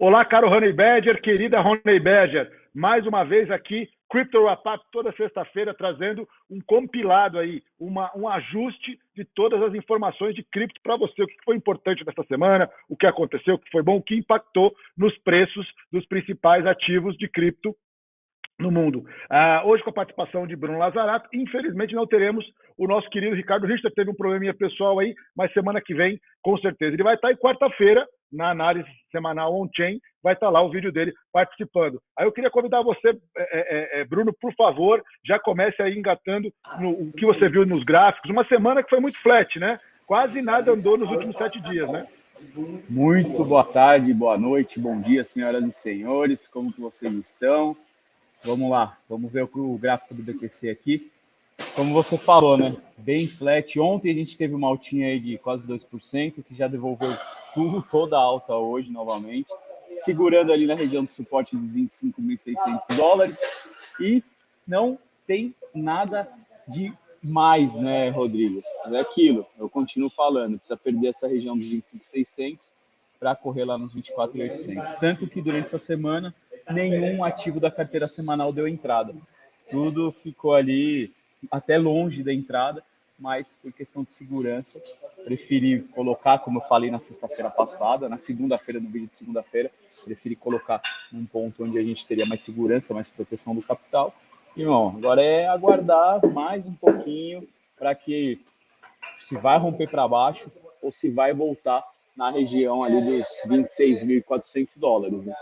Olá, caro Honey Badger, querida Honey Badger. Mais uma vez aqui, Crypto Wrap-Up, toda sexta-feira, trazendo um compilado aí, um ajuste de todas as informações de cripto para você. O que foi importante nessa semana, o que aconteceu, o que foi bom, o que impactou nos preços dos principais ativos de cripto no mundo. Hoje, com a participação de Bruno Lazarato, infelizmente não teremos o nosso querido Ricardo Richter, teve um probleminha pessoal aí, mas semana que vem, com certeza. Ele vai estar em quarta-feira, na análise semanal on-chain, vai estar lá o vídeo dele participando. Aí eu queria convidar você, Bruno, por favor, já comece aí engatando o que você viu nos gráficos. Uma semana que foi muito flat, né? Quase nada andou nos últimos 7 dias, né? Muito boa tarde, boa noite, bom dia, senhoras e senhores, como que vocês estão? Vamos lá, vamos ver o gráfico do BTC aqui. Como você falou, né? Bem flat. Ontem a gente teve uma altinha aí de quase 2%, que já devolveu toda a alta hoje novamente, segurando ali na região do suporte dos 25.600 dólares. E não tem nada de mais, né, Rodrigo? É aquilo, eu continuo falando, precisa perder essa região dos 25.600 para correr lá nos 24.800. Tanto que durante essa semana, nenhum ativo da carteira semanal deu entrada. Tudo ficou ali até longe da entrada, mas por questão de segurança, preferi colocar, como eu falei na sexta-feira passada, na segunda-feira, no vídeo de segunda-feira, preferi colocar num ponto onde a gente teria mais segurança, mais proteção do capital. E, bom, agora é aguardar mais um pouquinho para que se vai romper para baixo ou se vai voltar na região ali dos 26.400 dólares, né?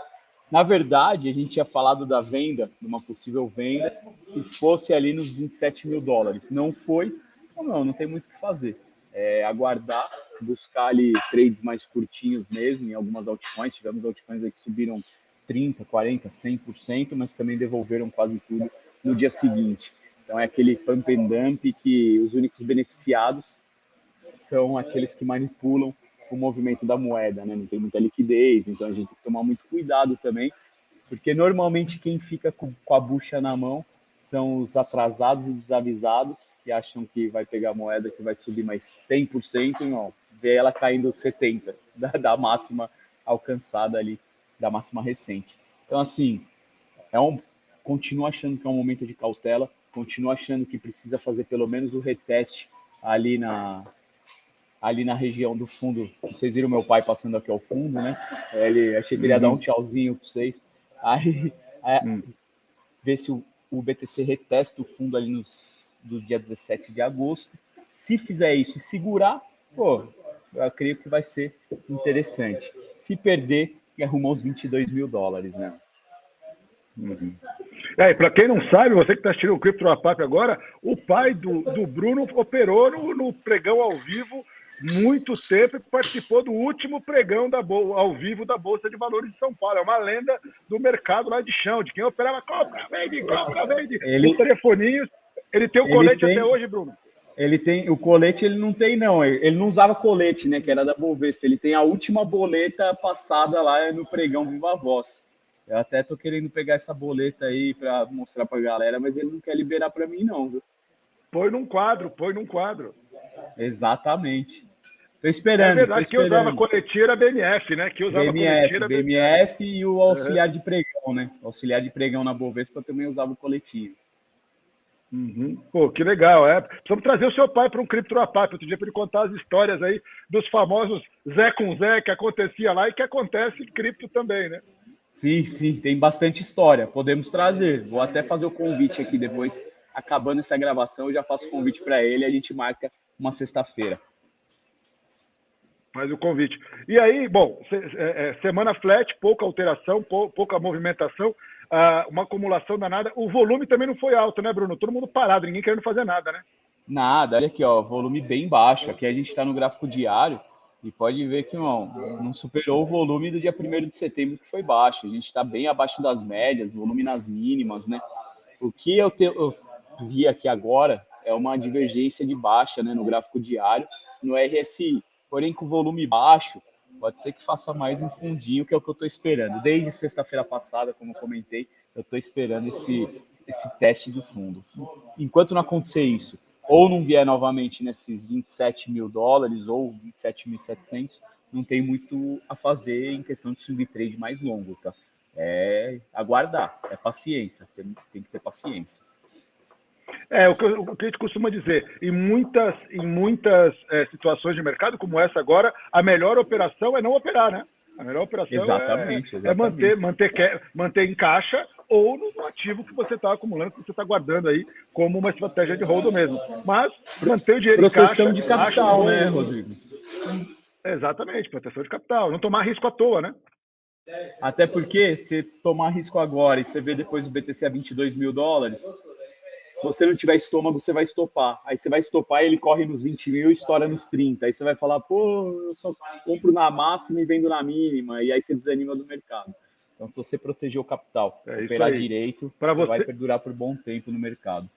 Na verdade, a gente tinha falado da venda, de uma possível venda, se fosse ali nos 27 mil dólares. Não foi, então não tem muito o que fazer. É aguardar, buscar ali trades mais curtinhos mesmo, em algumas altcoins. Tivemos altcoins aí que subiram 30%, 40%, 100%, mas também devolveram quase tudo no dia seguinte. Então é aquele pump and dump que os únicos beneficiados são aqueles que manipulam o movimento da moeda, né? Não tem muita liquidez, então a gente tem que tomar muito cuidado também, porque normalmente quem fica com a bucha na mão são os atrasados e desavisados que acham que vai pegar a moeda que vai subir mais 100% e não, vê ela caindo 70% da máxima alcançada ali, da máxima recente. Então, assim, continuo achando que é um momento de cautela, continuo achando que precisa fazer pelo menos o reteste ali na região do fundo. Vocês viram meu pai passando aqui ao fundo, né? Achei que ele ia dar um tchauzinho para vocês. Aí, ver se o BTC retesta o fundo ali do dia 17 de agosto. Se fizer isso e segurar, pô, eu creio que vai ser interessante. Se perder, arrumou os 22 mil dólares, né? E para quem não sabe, você que está assistindo o Crypto Wrap-Up agora, o pai do Bruno operou no pregão ao vivo muito tempo e participou do último pregão ao vivo da Bolsa de Valores de São Paulo. É uma lenda do mercado lá de chão, de quem operava compra, vende, os telefoninhos. Ele tem o colete até hoje, Bruno? Ele tem o colete, ele não tem não, ele não usava colete, né, que era da Bovespa, ele tem a última boleta passada lá no pregão Viva Voz. Eu até tô querendo pegar essa boleta aí para mostrar pra galera, mas ele não quer liberar para mim não, viu? Põe num quadro. Exatamente. Tô esperando. É verdade, quem usava coletinha era BMF, né? BMF e o auxiliar de pregão, né? O auxiliar de pregão na Bovespa também usava o coletinho. Pô, que legal, Precisamos trazer o seu pai para um Crypto Wrap-Up outro dia para ele contar as histórias aí dos famosos Zé com Zé que acontecia lá e que acontece em cripto também, né? Sim, tem bastante história. Podemos trazer. Vou até fazer o convite aqui depois, acabando essa gravação, eu já faço o convite para ele e a gente marca uma sexta-feira. Faz o convite. E aí, bom, semana flat, pouca alteração, pouca movimentação, uma acumulação danada. O volume também não foi alto, né, Bruno? Todo mundo parado, ninguém querendo fazer nada, né? Nada, olha aqui, ó, volume bem baixo. Aqui a gente está no gráfico diário e pode ver que não superou o volume do dia 1º de setembro, que foi baixo. A gente está bem abaixo das médias, volume nas mínimas, né? O que eu vi aqui agora é uma divergência de baixa, né, no gráfico diário, no RSI. Porém, com volume baixo, pode ser que faça mais um fundinho, que é o que eu estou esperando. Desde sexta-feira passada, como eu comentei, eu estou esperando esse teste do fundo. Enquanto não acontecer isso, ou não vier novamente nesses 27 mil dólares ou 27.700, não tem muito a fazer em questão de swing trade mais longo, tá? É aguardar, é paciência, tem que ter paciência. É o que a gente costuma dizer. Em muitas situações de mercado, como essa agora, a melhor operação é não operar, né? A melhor operação Exatamente, é exatamente. manter em caixa ou no ativo que você está acumulando, que você está guardando aí como uma estratégia de hold mesmo. Mas manter o dinheiro em Proteção caixa, de acho um capital, bom. né, Rodrigo? Exatamente, proteção de capital. Não tomar risco à toa, né? Até porque se tomar risco agora e você vê depois o BTC a 22 mil dólares, se você não tiver estômago, você vai estopar. Aí você vai estopar e ele corre nos 20 mil e estoura nos 30. Aí você vai falar, pô, eu só compro na máxima e vendo na mínima. E aí você desanima do mercado. Então, se você proteger o capital, É isso operar aí. direito, Para você vai você, perdurar por bom tempo no mercado.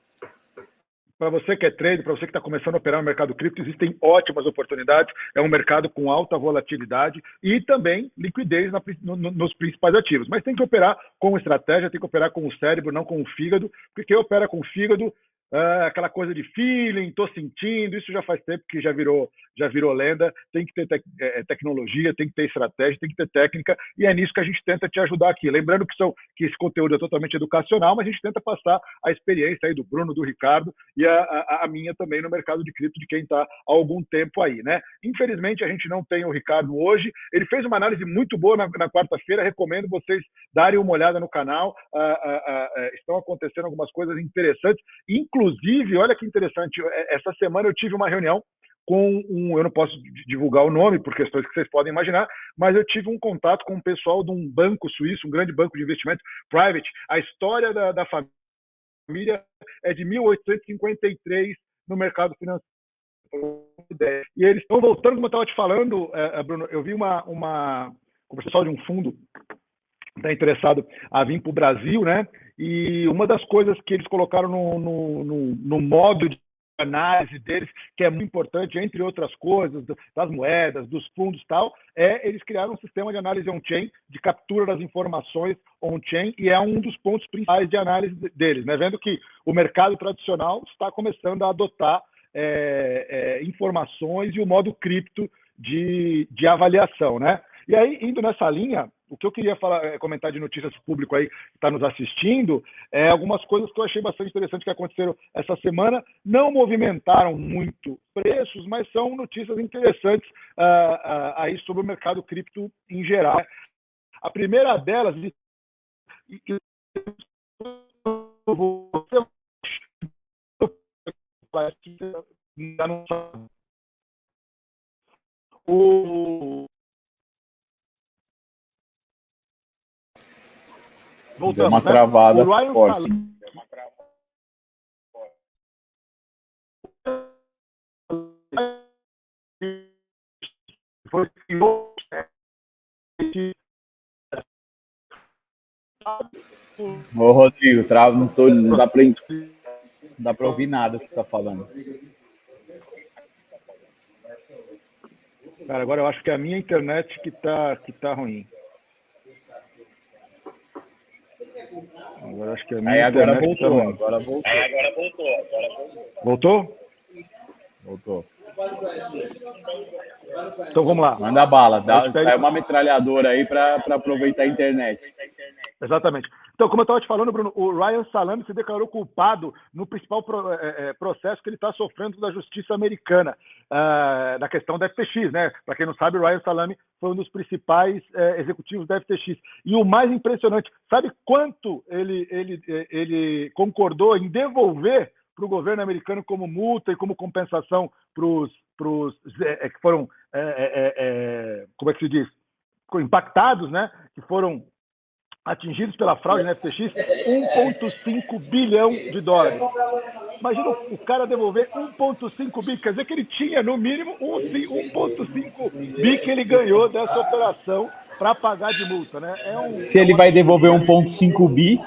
para você que é trader, para você que está começando a operar no mercado cripto, existem ótimas oportunidades. É um mercado com alta volatilidade e também liquidez nos principais ativos. Mas tem que operar com estratégia, tem que operar com o cérebro, não com o fígado, porque quem opera com o fígado, aquela coisa de feeling, estou sentindo, isso já faz tempo que já virou lenda. Tem que ter tecnologia, tem que ter estratégia, tem que ter técnica, e é nisso que a gente tenta te ajudar aqui. Lembrando que esse conteúdo é totalmente educacional, mas a gente tenta passar a experiência aí do Bruno, do Ricardo e a minha também no mercado de cripto, de quem está há algum tempo aí, né? Infelizmente a gente não tem o Ricardo hoje. Ele fez uma análise muito boa na quarta-feira, recomendo vocês darem uma olhada no canal. Estão acontecendo algumas coisas interessantes, inclusive, olha que interessante, essa semana eu tive uma reunião com eu não posso divulgar o nome por questões que vocês podem imaginar, mas eu tive um contato com o pessoal de um banco suíço, um grande banco de investimento private. A história da família é de 1853 no mercado financeiro. E eles estão voltando, como eu estava te falando, Bruno, eu vi com o pessoal de um fundo está interessado a vir para o Brasil, né? E uma das coisas que eles colocaram no modo de análise deles, que é muito importante, entre outras coisas, das moedas, dos fundos e tal, eles criaram um sistema de análise on-chain, de captura das informações on-chain, e é um dos pontos principais de análise deles, né? Vendo que o mercado tradicional está começando a adotar informações e o modo cripto de avaliação, né? E aí, indo nessa linha, o que eu queria comentar de notícias para o público aí que está nos assistindo, algumas coisas que eu achei bastante interessantes que aconteceram essa semana. Não movimentaram muito preços, mas são notícias interessantes aí sobre o mercado cripto em geral. A primeira delas, voltamos, deu uma travada o Ryan forte. Salame foi Ô, Rodrigo, trava, não dá para ouvir nada que você está falando. Cara, agora eu acho que é a minha internet que tá ruim. Agora acho que é a minha Agora internet que tá ruim. Agora voltou. Voltou? Voltou. Então vamos lá. Manda bala, sai uma metralhadora aí para aproveitar a internet. Exatamente. Então, como eu estava te falando, Bruno, o Ryan Salame se declarou culpado no principal processo que ele está sofrendo da justiça americana, na questão da FTX, né? Para quem não sabe, o Ryan Salame foi um dos principais executivos da FTX. E o mais impressionante, sabe quanto ele concordou em devolver para o governo americano como multa e como compensação para os que foram, como é que se diz, impactados, né? Que foram atingidos pela fraude na FTX, 1,5 bilhão de dólares. Imagina o cara devolver 1,5 bi, quer dizer que ele tinha, no mínimo, 1,5 bi que ele ganhou dessa operação para pagar de multa, né? Se ele vai devolver 1,5 bi,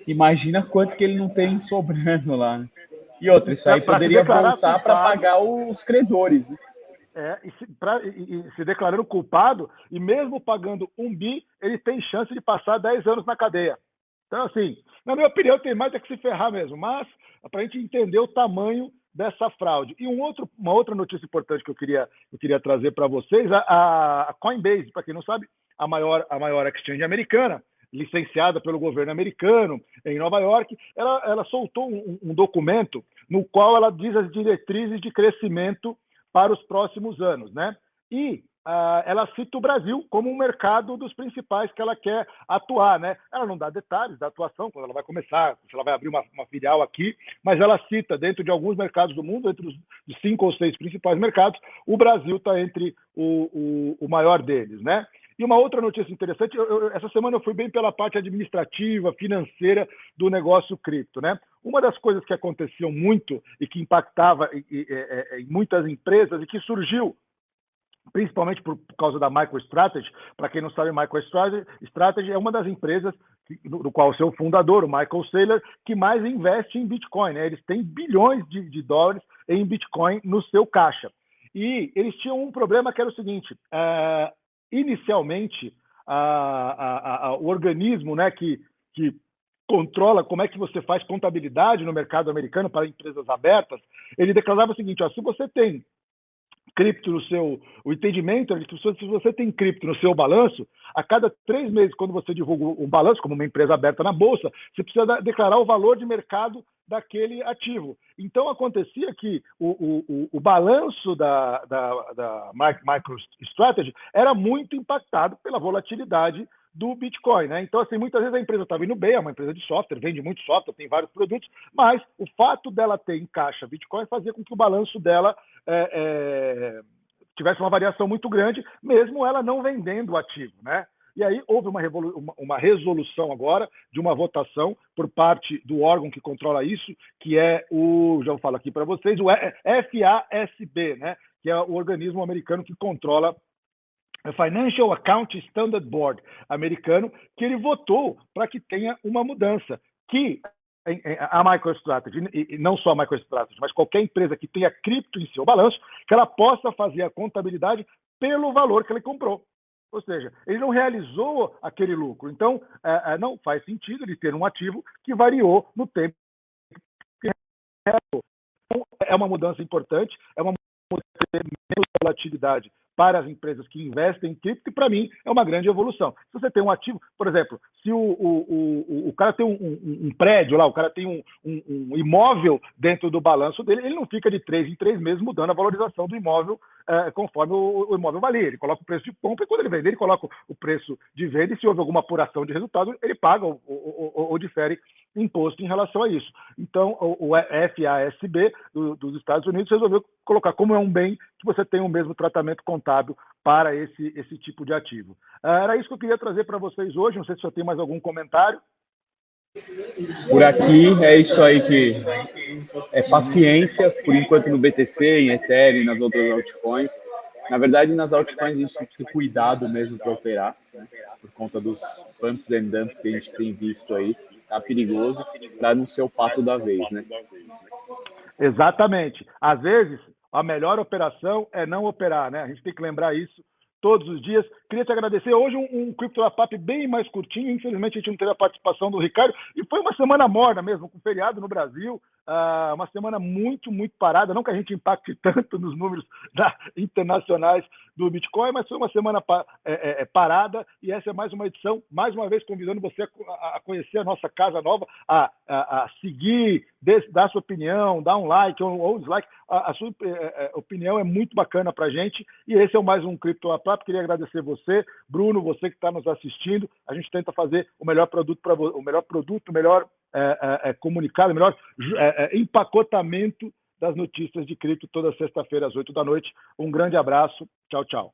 imagina quanto que ele não tem sobrando lá. Né? E outra, isso aí poderia voltar para pagar os credores, né? E se declarando culpado, e mesmo pagando 1 bi, ele tem chance de passar 10 anos na cadeia. Então, assim, na minha opinião, tem mais é que se ferrar mesmo, mas para a gente entender o tamanho dessa fraude. E uma outra notícia importante que eu queria trazer para vocês, a Coinbase, para quem não sabe, a maior exchange americana, licenciada pelo governo americano em Nova York, ela soltou um documento no qual ela diz as diretrizes de crescimento para os próximos anos, né? E ela cita o Brasil como um mercado dos principais que ela quer atuar, né? Ela não dá detalhes da atuação, quando ela vai começar, se ela vai abrir uma filial aqui, mas ela cita, dentro de alguns mercados do mundo, entre os 5 ou 6 principais mercados, o Brasil está entre o maior deles, né? E uma outra notícia interessante, essa semana eu fui bem pela parte administrativa, financeira do negócio cripto, né? Uma das coisas que aconteciam muito e que impactava em muitas empresas e que surgiu principalmente por causa da MicroStrategy. Para quem não sabe, MicroStrategy é uma das empresas do qual o seu fundador, o Michael Saylor, que mais investe em Bitcoin, né? Eles têm bilhões de dólares em Bitcoin no seu caixa. E eles tinham um problema que era o seguinte, inicialmente, o organismo, né, que controla como é que você faz contabilidade no mercado americano para empresas abertas, ele declarava o seguinte, se você tem cripto o entendimento é que se você tem cripto no seu balanço, a cada 3 meses, quando você divulga um balanço, como uma empresa aberta na bolsa, você precisa declarar o valor de mercado daquele ativo. Então, acontecia que o balanço da MicroStrategy era muito impactado pela volatilidade do Bitcoin, né? Então, assim, muitas vezes a empresa estava indo bem, é uma empresa de software, vende muito software, tem vários produtos, mas o fato dela ter em caixa Bitcoin fazia com que o balanço dela tivesse uma variação muito grande, mesmo ela não vendendo o ativo, né? E aí houve uma resolução agora de uma votação por parte do órgão que controla isso, que é já eu falo aqui para vocês, o FASB, né? Que é o organismo americano que controla o Financial Accounting Standard Board americano, que ele votou para que tenha uma mudança, que a MicroStrategy, e não só a MicroStrategy, mas qualquer empresa que tenha cripto em seu balanço, que ela possa fazer a contabilidade pelo valor que ele comprou. Ou seja, ele não realizou aquele lucro. Então, não faz sentido ele ter um ativo que variou no tempo que realizou. Então, é uma mudança importante, é uma mudança de menos volatilidade para as empresas que investem em cripto, e para mim é uma grande evolução. Se você tem um ativo, por exemplo, se o cara tem um prédio lá, o cara tem um imóvel dentro do balanço dele, ele não fica de 3 em 3 meses mudando a valorização do imóvel conforme o imóvel valia. Ele coloca o preço de compra e quando ele vende, ele coloca o preço de venda e se houve alguma apuração de resultado, ele paga ou difere imposto em relação a isso. Então, o FASB dos Estados Unidos resolveu colocar como é um bem que você tem o mesmo tratamento contábil para esse tipo de ativo. Era isso que eu queria trazer para vocês hoje. Não sei se você tem mais algum comentário. Por aqui é isso aí, que é paciência, por enquanto no BTC, em Ethereum e nas outras altcoins. Na verdade, nas altcoins a gente tem que ter cuidado mesmo para operar, né? Por conta dos pumps and dumps que a gente tem visto aí. Tá perigoso para não ser o pato da vez, né? Exatamente. Às vezes, a melhor operação é não operar, né? A gente tem que lembrar isso todos os dias. Queria te agradecer. Hoje um Crypto Wrap Up bem mais curtinho. Infelizmente, a gente não teve a participação do Ricardo. E foi uma semana morna mesmo, com feriado no Brasil. Uma semana muito, muito parada. Não que a gente impacte tanto nos números internacionais do Bitcoin, mas foi uma semana parada. E essa é mais uma edição, mais uma vez convidando você a conhecer a nossa casa nova, a seguir, dar sua opinião, dar um like ou dislike. A sua opinião é muito bacana para a gente. E esse é mais um Crypto Wrap Up. Queria agradecer você, Bruno, você que está nos assistindo. A gente tenta fazer o melhor produto para o melhor comunicado, o melhor empacotamento das notícias de cripto toda sexta-feira às 8 da noite. Um grande abraço. Tchau, tchau.